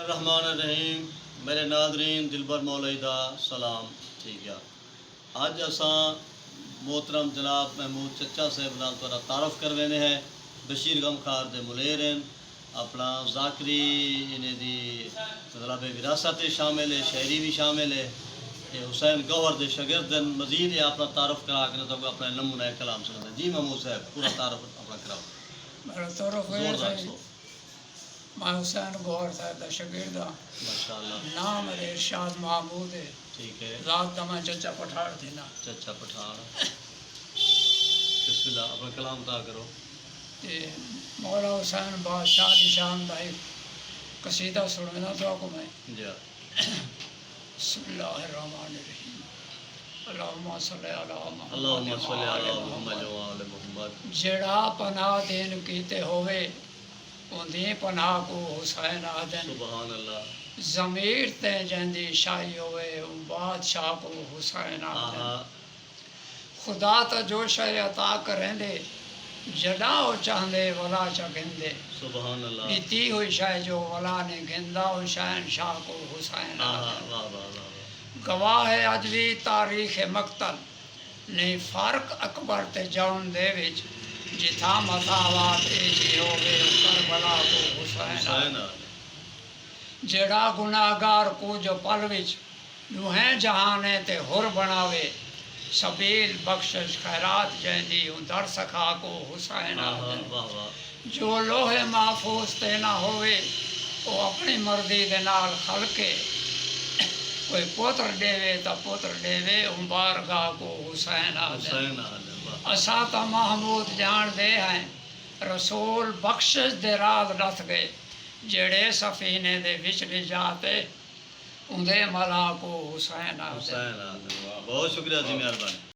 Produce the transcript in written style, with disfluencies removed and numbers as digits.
बिस्मिल्लाहिर्रहमानिर्रहीम। मेरे नादरीन दिलबर मौलवी दा सलाम। ठीक है, अज असां मोहतरम जनाब महमूद चचा साहब नाल तुहाडा तारफ़ करवेने है। बशीर गमखार दे मुलेर हैं, अपना ज़ाकरी इन्हें दी मतलब विरासत शामिल है, शायरी भी शामिल है। ये हुसैन गौहर दे शागिर्द हैं। मजीद ये अपना तारफ़ करा के तो अपना नमूना कलाम सुना। जी महमूद साहब पूरा तारफ़ अपना कराओ। मेरा तारफ़ मैं हुसैन गौहर साहब का शागिर्द हाँ। माशाअल्लाह। नाम मेरे इरशाद महमूद है। ठीक है। रात का मैं चचा पठार थी ना। चचा पठार। बिस्मिल्लाह अपना कलाम ता करो। मौला हुसैन बादशाह की शान का एक कसीदा सुनना तो आपको मैं। जी। बिस्मिल्लाहिर्रहमानिर्रहीम। अल्लाहुम्मा सल्ली अला अल्लाहुम्मा सल्ली अला मुहम्मद व आले मुहम्मद। जेड़ा पनाह देन कीते होवे उन्दी पनाह को हुसैन आदन। सुभान अल्लाह। ज़मीर ते जंदी शाही होवे बादशाह को हुसैन आदन। खुदा तो जो शय अता करेंदे जड़ा वो चाहते वला चकेंदे। सुभान अल्लाह। बीती हुई शाय जो वला ने गिंदा हुसैन शाह को हुसैन आदन। गवाह है अज भी तारीख मकतल नहीं फर्क अकबर ते जौन दे विच जिथा मसावात जी होवे करबला को हुसैन जेड़ा गुनाहगार को जो पल विच दुहें जहाने ते हुर बनावे सबील बख्शिश खैरात जैंदी दर सखा को हुसैन जो लोहे महफूज ते ना होवे वो अपनी मर्जी दे नाल खलके कोई पुत्र देवे तो पुत्र देवे बारगाह को हुसैन आदन। असा तो महमूद जान दे हैं रसूल बख्शिश दे राज दस गए जेड़े सफीने दे विच ले जाते उंदे मला को हुसैन आदन। बहुत शुक्रिया जी, मेहरबानी।